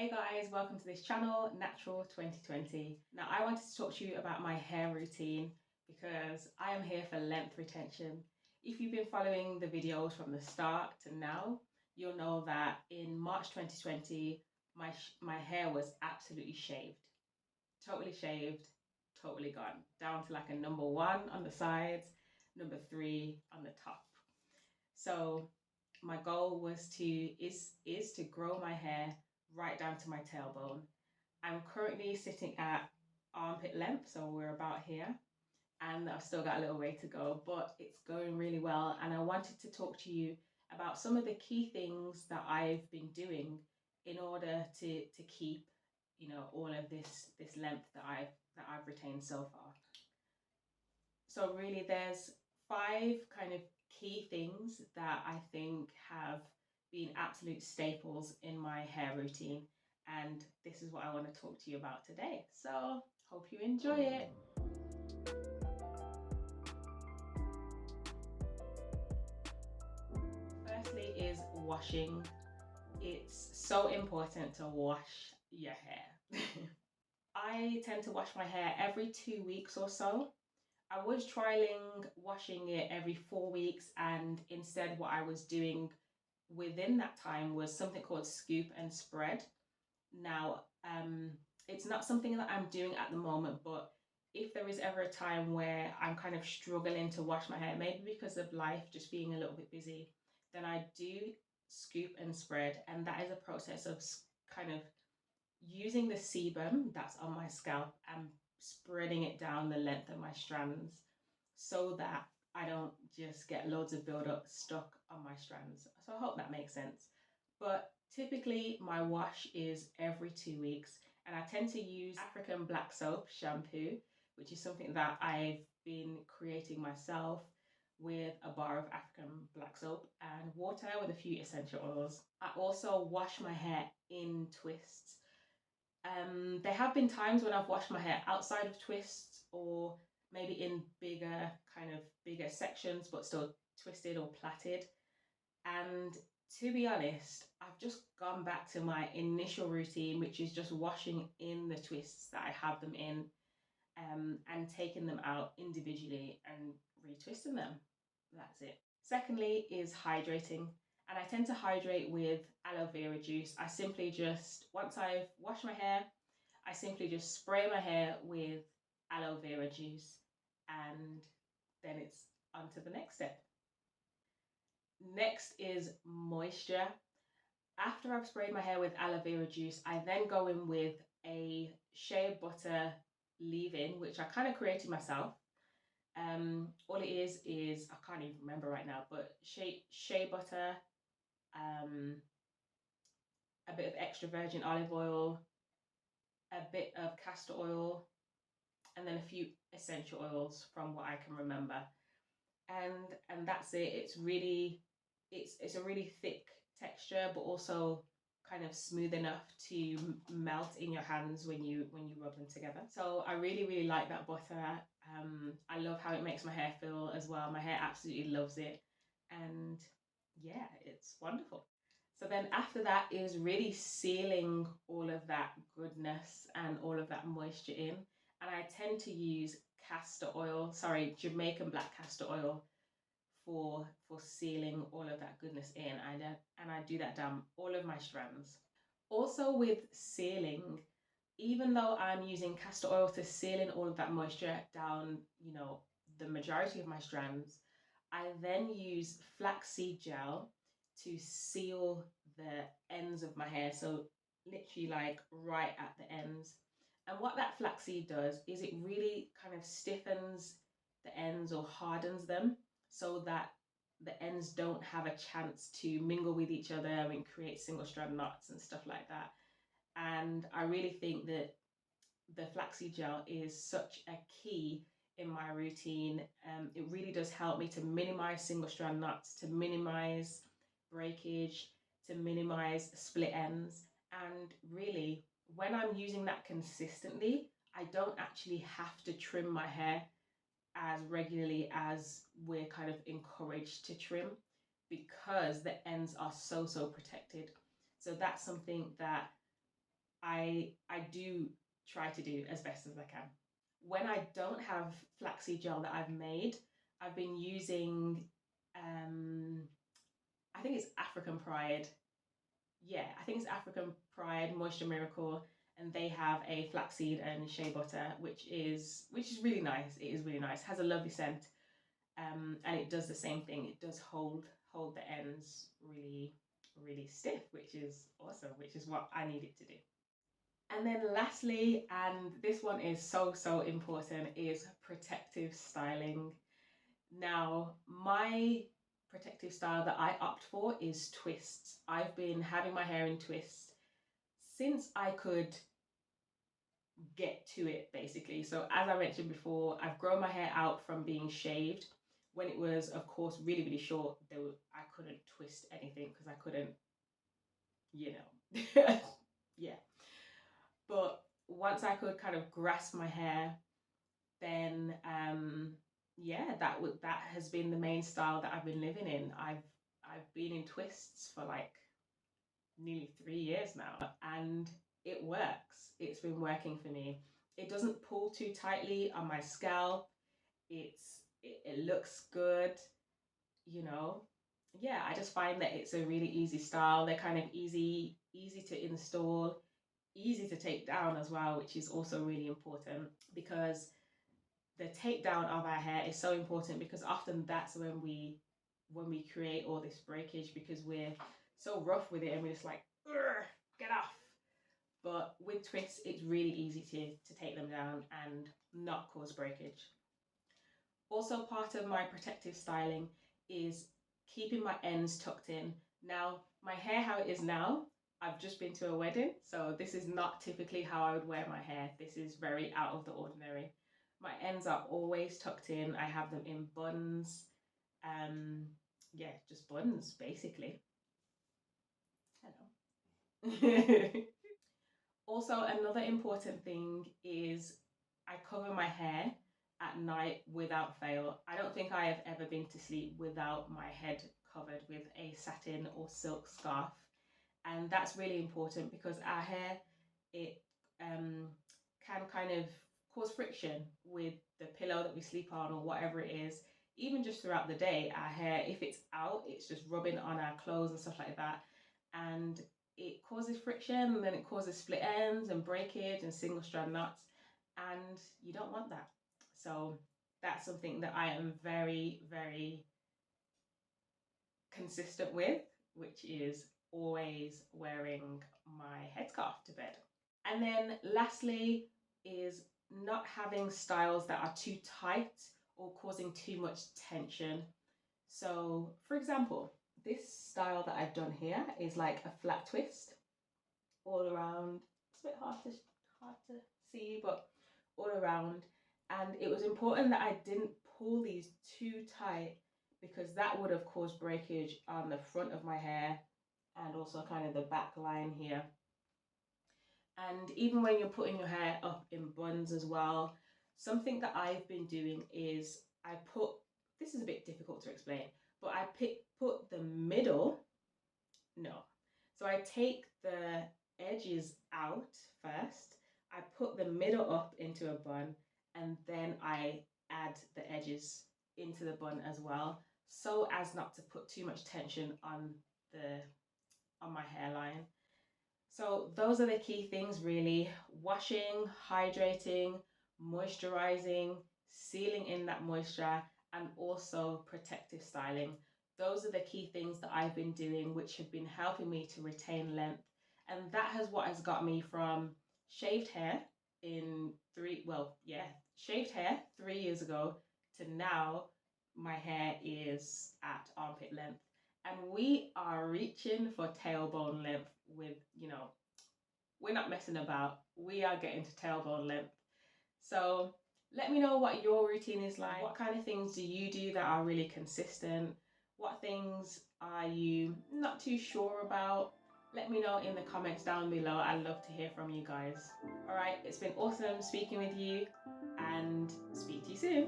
Hey guys, welcome to this channel, Natural 2020. Now I wanted to talk to you about my hair routine because I am here for length retention. If you've been following the videos from the start to now, you'll know that in March 2020, my hair was absolutely shaved. Totally shaved, totally gone. Down to like a number 1 on the sides, number 3 on the top. So my goal is to grow my hair right down to my tailbone. I'm currently sitting at armpit length, so we're about here, and I've still got a little way to go, but it's going really well. And I wanted to talk to you about some of the key things that I've been doing in order to keep, all of this length that I've retained so far. So really there's 5 kind of key things that I think have been absolute staples in my hair routine, and this is what I want to talk to you about today. So hope you enjoy it. Firstly is washing. It's so important to wash your hair. I tend to wash my hair every 2 weeks or so. I was trialing washing it every 4 weeks, and instead what I was doing within that time was something called scoop and spread. Now, it's not something that I'm doing at the moment, but if there is ever a time where I'm kind of struggling to wash my hair, maybe because of life just being a little bit busy, then I do scoop and spread, and that is a process of kind of using the sebum that's on my scalp and spreading it down the length of my strands so that I don't just get loads of buildup stuck on my strands. So I hope that makes sense. But typically my wash is every 2 weeks, and I tend to use African black soap shampoo, which is something that I've been creating myself with a bar of African black soap and water with a few essential oils. I also wash my hair in twists. There have been times when I've washed my hair outside of twists, or maybe in bigger sections, but still twisted or plaited. And to be honest, I've just gone back to my initial routine, which is just washing in the twists that I have them in, and taking them out individually and retwisting them. That's it. Secondly is hydrating. And I tend to hydrate with aloe vera juice. I simply just, once I've washed my hair, I simply just spray my hair with aloe vera juice, and then it's on to the next step. Next is moisture. After I've sprayed my hair with aloe vera juice, I then go in with a shea butter leave-in, which I kind of created myself. All it is I can't even remember right now, but shea butter, a bit of extra virgin olive oil, a bit of castor oil, and then a few essential oils from what I can remember. And that's it. It's a really thick texture, but also kind of smooth enough to melt in your hands when you rub them together. So I really like that butter. I love how it makes my hair feel as well. My hair absolutely loves it, and yeah, it's wonderful. So then after that is really sealing all of that goodness and all of that moisture in. And I tend to use Jamaican black castor oil for sealing all of that goodness in. And I do that down all of my strands. Also with sealing, even though I'm using castor oil to seal in all of that moisture down, the majority of my strands, I then use flaxseed gel to seal the ends of my hair. So literally like right at the ends. And what that flaxseed does is it really kind of stiffens the ends or hardens them so that the ends don't have a chance to mingle with each other and create single strand knots and stuff like that. And I really think that the flaxseed gel is such a key in my routine. It really does help me to minimize single strand knots, to minimize breakage, to minimize split ends. And really, when I'm using that consistently, I don't actually have to trim my hair as regularly as we're kind of encouraged to trim, because the ends are so protected. So that's something that I do try to do as best as I can. When I don't have flaxseed gel that I've made, I've been using, I think it's African Pride. Yeah, I think it's African Pride Moisture Miracle, and they have a flaxseed and shea butter, which is really nice. It is really nice. Has a lovely scent, and it does the same thing. It does hold the ends really stiff, which is awesome. Which is what I need it to do. And then lastly, and this one is so important, is protective styling. Now, my protective style that I opt for is twists. I've been having my hair in twists since I could get to it, basically. So as I mentioned before, I've grown my hair out from being shaved. When it was, of course, really short, I couldn't twist anything because I couldn't, you know. Yeah. But once I could kind of grasp my hair, then yeah, that has been the main style that I've been living in. I've been in twists for like nearly 3 years now, and it works. It's been working for me. It doesn't pull too tightly on my scalp. It looks good, you know. Yeah, I just find that it's a really easy style. They're kind of easy to install, easy to take down as well, which is also really important because the takedown of our hair is so important, because often that's when we create all this breakage, because we're so rough with it and we're just like, get off. But with twists, it's really easy to take them down and not cause breakage. Also, part of my protective styling is keeping my ends tucked in. Now, my hair how it is now, I've just been to a wedding, so this is not typically how I would wear my hair. This is very out of the ordinary. My ends are always tucked in. I have them in buns. Yeah, just buns, basically. Hello. Also, another important thing is I cover my hair at night without fail. I don't think I have ever been to sleep without my head covered with a satin or silk scarf. And that's really important because our hair, it can kind of cause friction with the pillow that we sleep on or whatever it is. Even just throughout the day, our hair, if it's out, it's just rubbing on our clothes and stuff like that. And it causes friction, and then it causes split ends and breakage and single strand knots, and you don't want that. So that's something that I am very consistent with, which is always wearing my headscarf to bed. And then lastly is not having styles that are too tight or causing too much tension. So for example, this style that I've done here is like a flat twist all around. It's a bit hard to see, but all around. And it was important that I didn't pull these too tight, because that would have caused breakage on the front of my hair and also kind of the back line here. And even when you're putting your hair up in buns as well, something that I've been doing is this is a bit difficult to explain, but I put the middle, no. So I take the edges out first, I put the middle up into a bun, and then I add the edges into the bun as well, so as not to put too much tension on my hairline. So those are the key things really: washing, hydrating, moisturizing, sealing in that moisture, and also protective styling. Those are the key things that I've been doing, which have been helping me to retain length. And that has what has got me from shaved hair shaved hair 3 years ago to now my hair is at armpit length. And we are reaching for tailbone length with, we're not messing about. We are getting to tailbone length. So let me know what your routine is like. What kind of things do you do that are really consistent? What things are you not too sure about? Let me know in the comments down below. I'd love to hear from you guys. All right, it's been awesome speaking with you, and speak to you soon.